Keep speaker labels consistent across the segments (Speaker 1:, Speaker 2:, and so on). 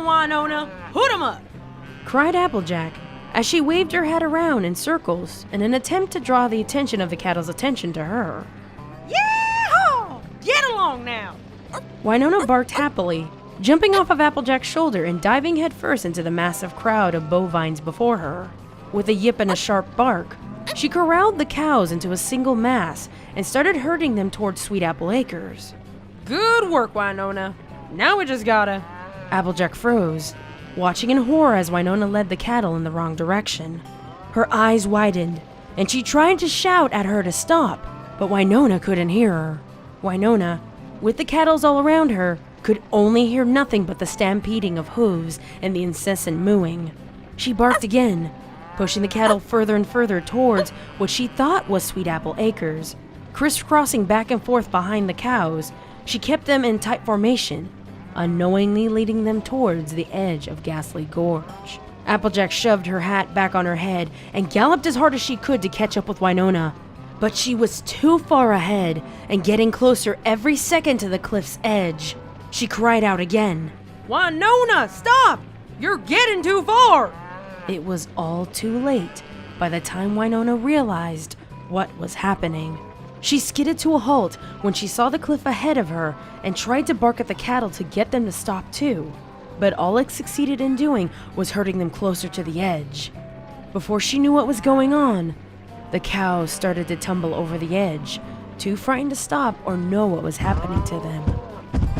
Speaker 1: on, Winona! Put 'em up! Cried Applejack, as she waved her hat around in circles in an attempt to draw the attention of the cattle's attention to her. Yeehaw! Get along now! Winona barked happily, jumping off of Applejack's shoulder and diving headfirst into the massive crowd of bovines before her. With a yip and a sharp bark, she corralled the cows into a single mass and started herding them towards Sweet Apple Acres. Good work, Winona. Now we just gotta... Applejack froze, watching in horror as Winona led the cattle in the wrong direction. Her eyes widened, and she tried to shout at her to stop, but Winona couldn't hear her. Winona, with the cattle all around her, could only hear nothing but the stampeding of hooves and the incessant mooing. She barked again, pushing the cattle further and further towards what she thought was Sweet Apple Acres. Crisscrossing back and forth behind the cows, she kept them in tight formation, unknowingly leading them towards the edge of Ghastly Gorge. Applejack shoved her hat back on her head and galloped as hard as she could to catch up with Winona. But she was too far ahead and getting closer every second to the cliff's edge. She cried out again, "Winona, stop! You're getting too far!" It was all too late by the time Winona realized what was happening. She skidded to a halt when she saw the cliff ahead of her and tried to bark at the cattle to get them to stop too. But all it succeeded in doing was herding them closer to the edge. Before she knew what was going on, the cows started to tumble over the edge, too frightened to stop or know what was happening to them.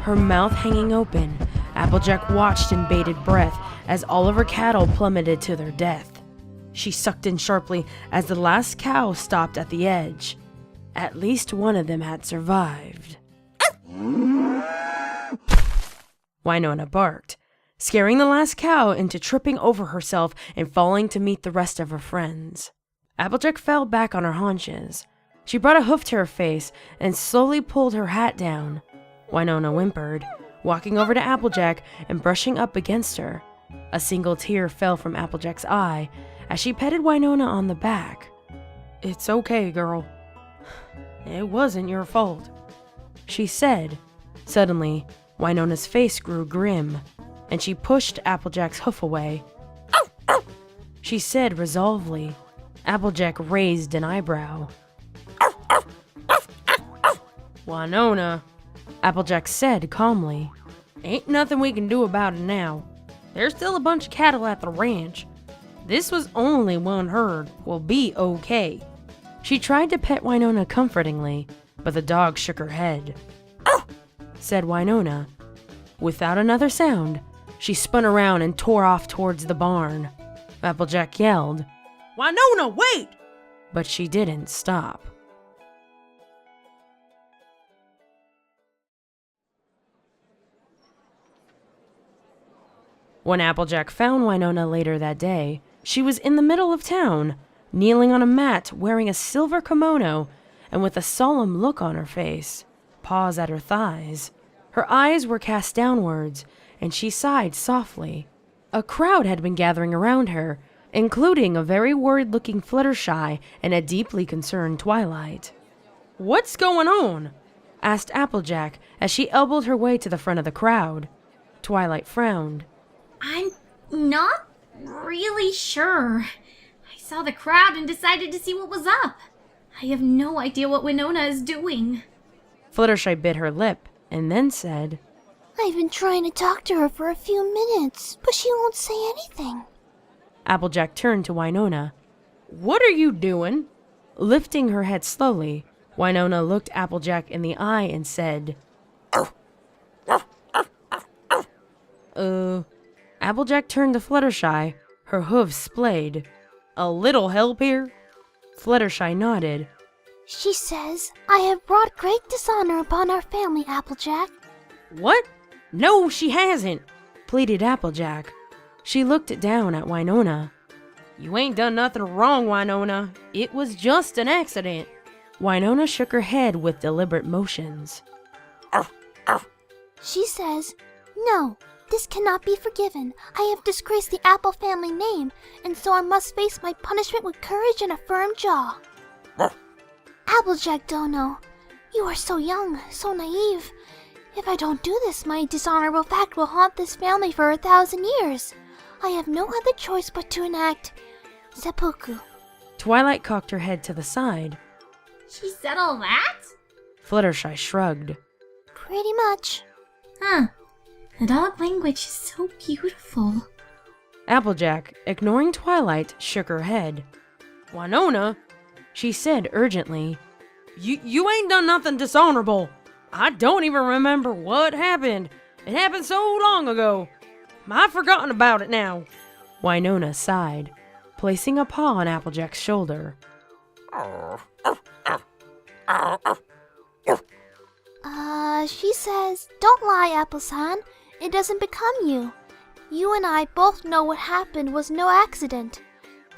Speaker 1: Her mouth hanging open, Applejack watched in bated breath as all of her cattle plummeted to their death. She sucked in sharply as the last cow stopped at the edge. At least one of them had survived. Winona barked, scaring the last cow into tripping over herself and falling to meet the rest of her friends. Applejack fell back on her haunches. She brought a hoof to her face and slowly pulled her hat down. Winona whimpered, walking over to Applejack and brushing up against her. A single tear fell from Applejack's eye as she petted Winona on the back. "It's okay, girl. It wasn't your fault," she said. Suddenly, Winona's face grew grim, and she pushed Applejack's hoof away. She said resolvely. Applejack raised an eyebrow. "Winona," Applejack said calmly, "ain't nothing we can do about it now. There's still a bunch of cattle at the ranch. This was only one herd. We'll be okay." She tried to pet Winona comfortingly, but the dog shook her head. Said Winona. Without another sound, she spun around and tore off towards the barn. Applejack yelled, "Winona, wait!" But she didn't stop. When Applejack found Winona later that day, she was in the middle of town, kneeling on a mat wearing a silver kimono and with a solemn look on her face, paws at her thighs. Her eyes were cast downwards, and she sighed softly. A crowd had been gathering around her, including a very worried-looking Fluttershy and a deeply concerned Twilight. "What's going on?" asked Applejack as she elbowed her way to the front of the crowd. Twilight frowned.
Speaker 2: "I'm not really sure. I saw the crowd and decided to see what was up. I have no idea what Winona is doing."
Speaker 1: Fluttershy bit her lip and then said,
Speaker 3: "I've been trying to talk to her for a few minutes, but she won't say anything."
Speaker 1: Applejack turned to Winona. "What are you doing?" Lifting her head slowly, Winona looked Applejack in the eye and said, Applejack turned to Fluttershy, her hooves splayed. "A little help here?" Fluttershy nodded.
Speaker 3: "She says, I have brought great dishonor upon our family, Applejack."
Speaker 1: "What? No, she hasn't," pleaded Applejack. She looked down at Winona. "You ain't done nothing wrong, Winona. It was just an accident." Winona shook her head with deliberate motions.
Speaker 3: "She says, no, this cannot be forgiven. I have disgraced the Apple family name, and so I must face my punishment with courage and a firm jaw." "Applejack Dono, you are so young, so naive. If I don't do this, my dishonorable fact will haunt this family for 1,000 years. I have no other choice but to enact Seppuku.
Speaker 1: Twilight cocked her head to the side.
Speaker 2: She said all that?
Speaker 1: Fluttershy shrugged.
Speaker 3: Pretty much.
Speaker 2: Huh. The dog language is so beautiful.
Speaker 1: Applejack, ignoring Twilight, shook her head. Winona, she said urgently. You ain't done nothing dishonorable. I don't even remember what happened. It happened so long ago. I've forgotten about it now. Winona sighed, placing a paw on Applejack's shoulder.
Speaker 3: She says, don't lie, Apple-san. It doesn't become you. You and I both know what happened was no accident.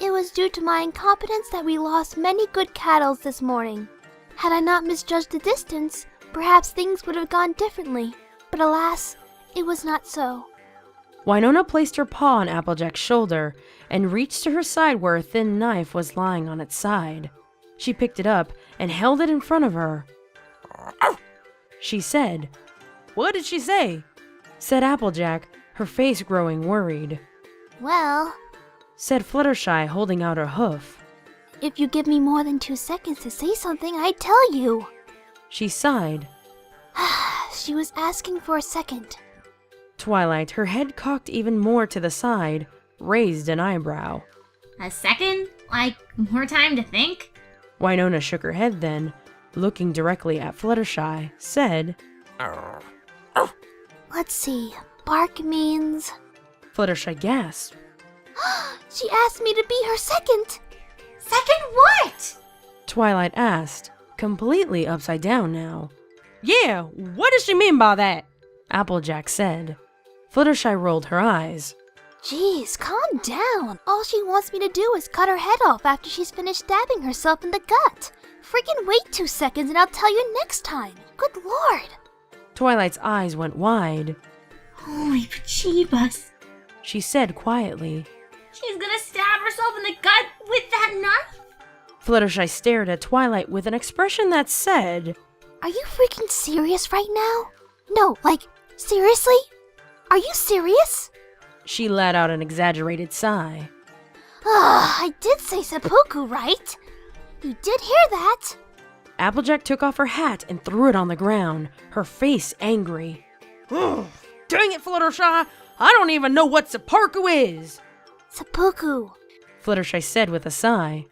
Speaker 3: It was due to my incompetence that we lost many good cattle this morning. Had I not misjudged the distance, perhaps things would have gone differently. But alas, it was not so.
Speaker 1: Winona placed her paw on Applejack's shoulder and reached to her side where a thin knife was lying on its side. She picked it up and held it in front of her. She said. What did she say? Said Applejack, her face growing worried.
Speaker 3: Well,
Speaker 1: said Fluttershy, holding out her hoof.
Speaker 3: If you give me more than 2 seconds to say something, I'd tell you.
Speaker 1: She sighed.
Speaker 3: She was asking for a second.
Speaker 1: Twilight, her head cocked even more to the side, raised an eyebrow.
Speaker 2: A second? Like, more time to think?
Speaker 1: Winona shook her head then, looking directly at Fluttershy, said,
Speaker 3: Let's see, bark means...
Speaker 1: Fluttershy gasped.
Speaker 3: She asked me to be her second!
Speaker 2: Second what?
Speaker 1: Twilight asked, completely upside down now. Yeah, what does she mean by that? Applejack said. Fluttershy rolled her eyes.
Speaker 3: Jeez, calm down. All she wants me to do is cut her head off after she's finished stabbing herself in the gut. Freaking wait 2 seconds and I'll tell you next time. Good lord.
Speaker 1: Twilight's eyes went wide.
Speaker 2: Holy Pachibas.
Speaker 1: She said quietly.
Speaker 2: She's gonna stab herself in the gut with that knife?
Speaker 1: Fluttershy stared at Twilight with an expression that said,
Speaker 3: Are you freaking serious right now? No, like, seriously? Are you serious?
Speaker 1: She let out an exaggerated sigh.
Speaker 3: I did say Seppuku, right? You did hear that?
Speaker 1: Applejack took off her hat and threw it on the ground, her face angry. Dang it, Fluttershy! I don't even know what Seppuku is!
Speaker 3: Seppuku.
Speaker 1: Fluttershy said with a sigh.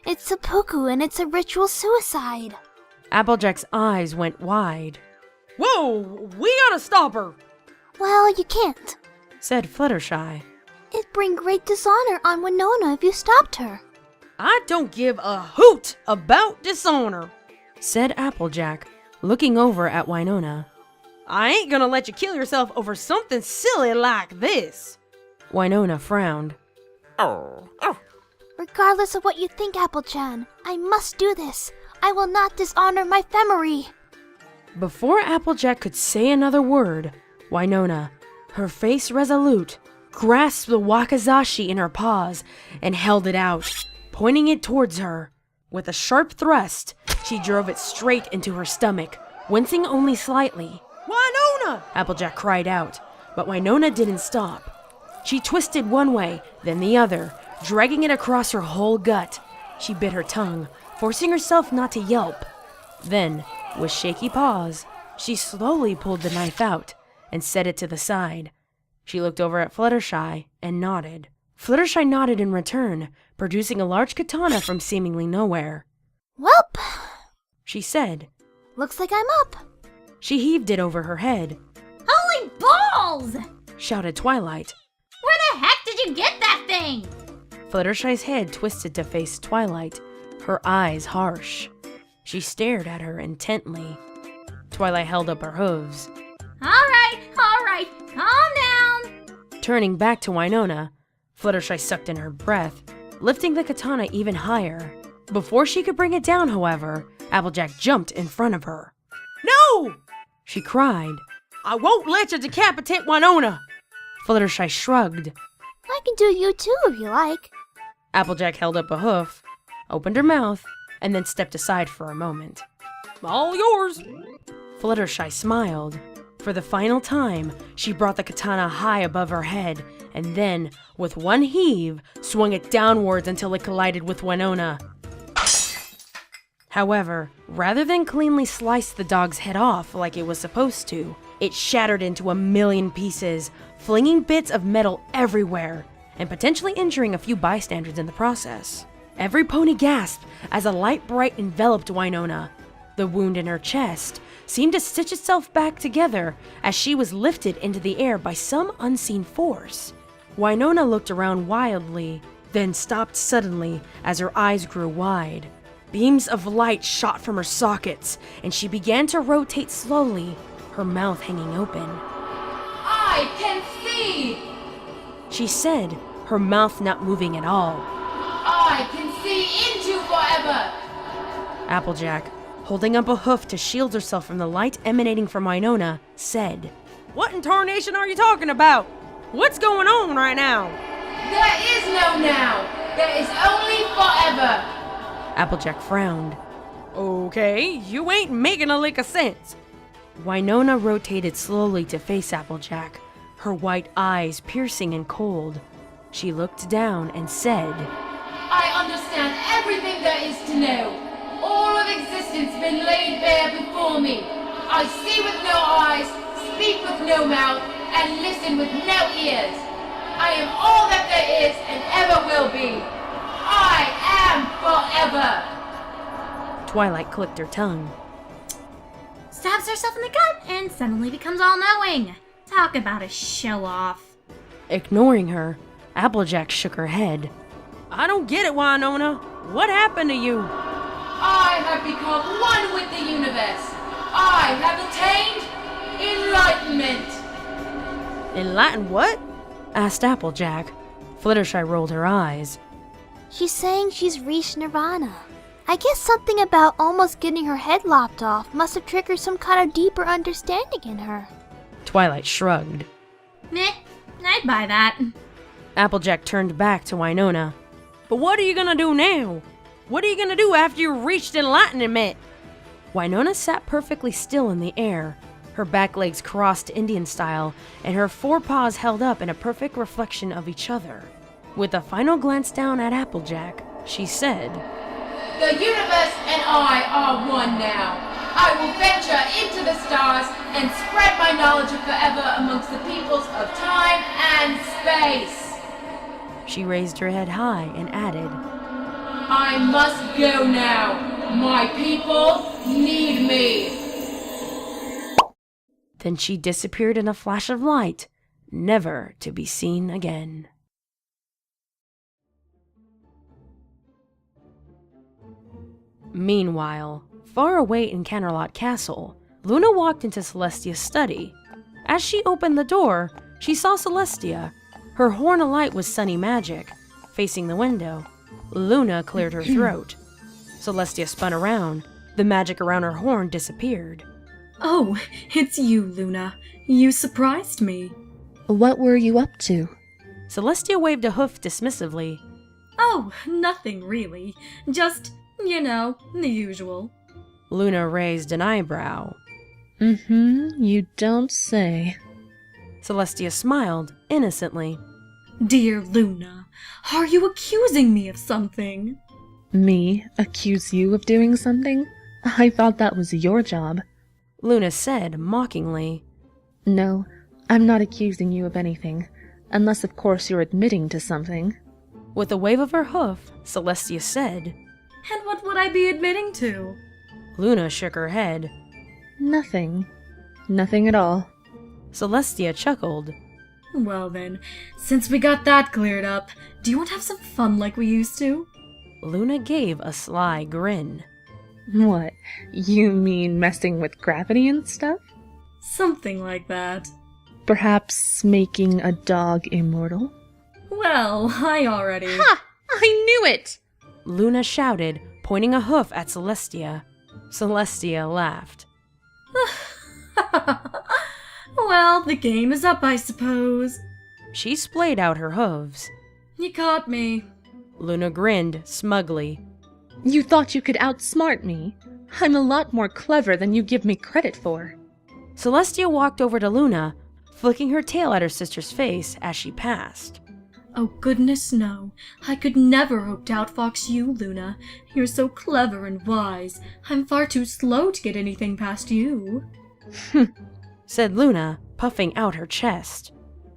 Speaker 3: It's Seppuku and it's a ritual suicide.
Speaker 1: Applejack's eyes went wide. Whoa! We gotta stop her!
Speaker 3: Well, you can't,
Speaker 1: said Fluttershy.
Speaker 3: It'd bring great dishonor on Winona if you stopped her.
Speaker 1: I don't give a hoot about dishonor, said Applejack, looking over at Winona. I ain't gonna let you kill yourself over something silly like this. Winona frowned.
Speaker 3: Regardless of what you think, Applechan, I must do this. I will not dishonor my family.
Speaker 1: Before Applejack could say another word, Winona, her face resolute, grasped the wakizashi in her paws and held it out, pointing it towards her. With a sharp thrust, she drove it straight into her stomach, wincing only slightly. Winona! Applejack cried out, but Winona didn't stop. She twisted one way, then the other, dragging it across her whole gut. She bit her tongue, forcing herself not to yelp. Then, with shaky paws, she slowly pulled the knife out and set it to the side. She looked over at Fluttershy and nodded. Fluttershy nodded in return, producing a large katana from seemingly nowhere.
Speaker 3: Welp,
Speaker 1: she said.
Speaker 3: Looks like I'm up.
Speaker 1: She heaved it over her head.
Speaker 2: Holy balls!
Speaker 1: Shouted Twilight.
Speaker 2: Where the heck did you get that thing?
Speaker 1: Fluttershy's head twisted to face Twilight, her eyes harsh. She stared at her intently. Twilight held up her hooves.
Speaker 2: All right, calm down.
Speaker 1: Turning back to Winona, Fluttershy sucked in her breath, lifting the katana even higher. Before she could bring it down, however, Applejack jumped in front of her. No! She cried. I won't let you decapitate Winona! Fluttershy shrugged.
Speaker 3: I can do you too if you like.
Speaker 1: Applejack held up a hoof, opened her mouth, and then stepped aside for a moment. All yours! Fluttershy smiled. For the final time, she brought the katana high above her head, and then, with one heave, swung it downwards until it collided with Winona. However, rather than cleanly slice the dog's head off like it was supposed to, it shattered into a million pieces, flinging bits of metal everywhere, and potentially injuring a few bystanders in the process. Every pony gasped as a light bright enveloped Winona. The wound in her chest seemed to stitch itself back together as she was lifted into the air by some unseen force. Winona looked around wildly, then stopped suddenly as her eyes grew wide. Beams of light shot from her sockets, and she began to rotate slowly, her mouth hanging open.
Speaker 4: I can see!
Speaker 1: She said, her mouth not moving at all.
Speaker 4: I can see into forever!
Speaker 1: Applejack, holding up a hoof to shield herself from the light emanating from Winona, said, "What in tarnation are you talking about? What's going on right now?"
Speaker 4: There is no now! There is only forever!
Speaker 1: Applejack frowned. "Okay, you ain't making a lick of sense." Winona rotated slowly to face Applejack, her white eyes piercing and cold. She looked down and said,
Speaker 4: I understand everything there is to know. All of existence been laid bare before me. I see with no eyes, speak with no mouth, and listen with no ears. I am all that there is and ever will be. I am forever.
Speaker 1: Twilight clicked her tongue.
Speaker 2: Stabs herself in the gut and suddenly becomes all-knowing. Talk about a show-off.
Speaker 1: Ignoring her, Applejack shook her head. "I don't get it, Winona. What happened to you?"
Speaker 4: I have become one with the universe. I have attained enlightenment.
Speaker 1: "Enlightened what?" asked Applejack. Fluttershy rolled her eyes.
Speaker 3: She's saying she's reached nirvana. I guess something about almost getting her head lopped off must have triggered some kind of deeper understanding in her.
Speaker 1: Twilight shrugged.
Speaker 2: Meh, I'd buy that.
Speaker 1: Applejack turned back to Winona. "But what are you gonna do now? What are you gonna do after you reached enlightenment?" Winona sat perfectly still in the air, her back legs crossed Indian style, and her forepaws held up in a perfect reflection of each other. With a final glance down at Applejack, she said,
Speaker 4: The universe and I are one now. I will venture into the stars and spread my knowledge of forever amongst the peoples of time and space.
Speaker 1: She raised her head high and added,
Speaker 4: I must go now. My people need me.
Speaker 1: Then she disappeared in a flash of light, never to be seen again. Meanwhile, far away in Canterlot Castle, Luna walked into Celestia's study. As she opened the door, she saw Celestia. Her horn alight was sunny magic. Facing the window, Luna cleared her throat. Celestia spun around. The magic around her horn disappeared.
Speaker 5: Oh, it's you, Luna. You surprised me.
Speaker 6: What were you up to?
Speaker 1: Celestia waved a hoof dismissively.
Speaker 5: Oh, nothing really. Just, the usual.
Speaker 1: Luna raised an eyebrow.
Speaker 6: You don't say.
Speaker 1: Celestia smiled innocently.
Speaker 5: Dear Luna, are you accusing me of something?
Speaker 6: Me accuse you of doing something? I thought that was your job.
Speaker 1: Luna said mockingly.
Speaker 6: No, I'm not accusing you of anything, unless of course you're admitting to something.
Speaker 1: With a wave of her hoof, Celestia said.
Speaker 5: And what would I be admitting to?
Speaker 1: Luna shook her head.
Speaker 6: Nothing. Nothing at all.
Speaker 1: Celestia chuckled.
Speaker 5: Well then, since we got that cleared up, do you want to have some fun like we used to?
Speaker 1: Luna gave a sly grin.
Speaker 6: What, you mean messing with gravity and stuff?
Speaker 5: Something like that.
Speaker 6: Perhaps making a dog immortal?
Speaker 5: Well, I already...
Speaker 6: Ha! I knew it!
Speaker 1: Luna shouted, pointing a hoof at Celestia. Celestia laughed.
Speaker 5: Well, the game is up, I suppose.
Speaker 1: She splayed out her hooves.
Speaker 5: You caught me.
Speaker 1: Luna grinned smugly.
Speaker 6: You thought you could outsmart me? I'm a lot more clever than you give me credit for.
Speaker 1: Celestia walked over to Luna, flicking her tail at her sister's face as she passed.
Speaker 5: Oh goodness no, I could never hope to outfox you, Luna. You're so clever and wise. I'm far too slow to get anything past you.
Speaker 1: Said Luna, puffing out her chest.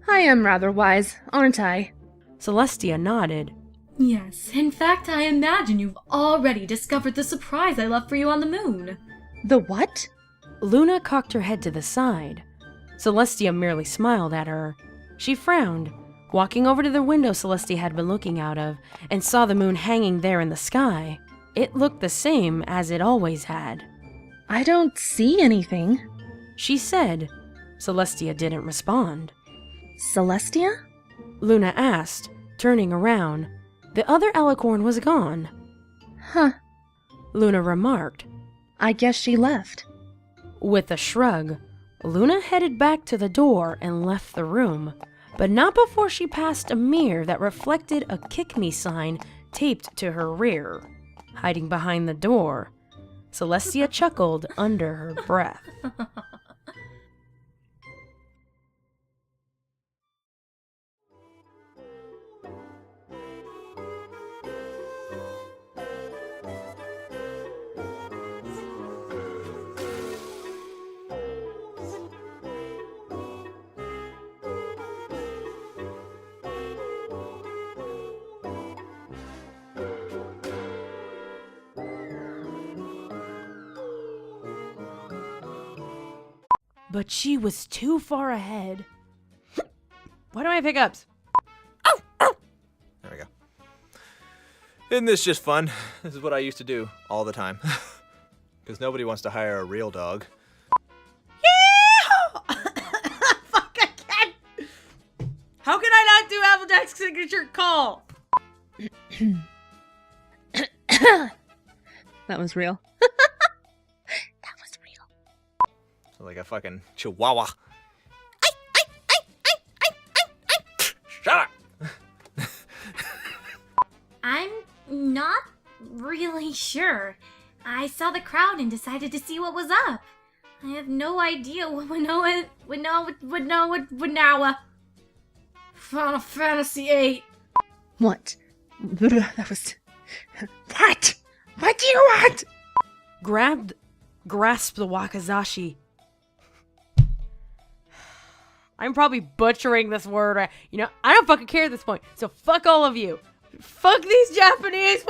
Speaker 6: I am rather wise, aren't I?
Speaker 1: Celestia nodded.
Speaker 5: Yes, in fact, I imagine you've already discovered the surprise I left for you on the moon.
Speaker 6: The what?
Speaker 1: Luna cocked her head to the side. Celestia merely smiled at her. She frowned, walking over to the window Celestia had been looking out of, and saw the moon hanging there in the sky. It looked the same as it always had.
Speaker 6: I don't see anything.
Speaker 1: She said. Celestia didn't respond.
Speaker 6: Celestia?
Speaker 1: Luna asked, turning around. The other alicorn was gone.
Speaker 6: Huh.
Speaker 1: Luna remarked.
Speaker 6: I guess she left.
Speaker 1: With a shrug, Luna headed back to the door and left the room, but not before she passed a mirror that reflected a kick me sign taped to her rear. Hiding behind the door, Celestia chuckled under her breath. But she was too far ahead. Why do I have hiccups?
Speaker 7: There we go. Isn't this just fun? This is what I used to do all the time. Because nobody wants to hire a real dog.
Speaker 1: Yeah! Fuck, I can't. How can I not do Applejack's signature call?
Speaker 6: That was real.
Speaker 7: Like a fucking chihuahua. Shut up!
Speaker 2: I'm not really sure. I saw the crowd and decided to see what was up. I have no idea what Winona Final Fantasy VIII.
Speaker 6: What? That was... What? What do you want?
Speaker 1: Grasp the Wakizashi. I'm probably butchering this word. I don't fucking care at this point. So fuck all of you. Fuck these Japanese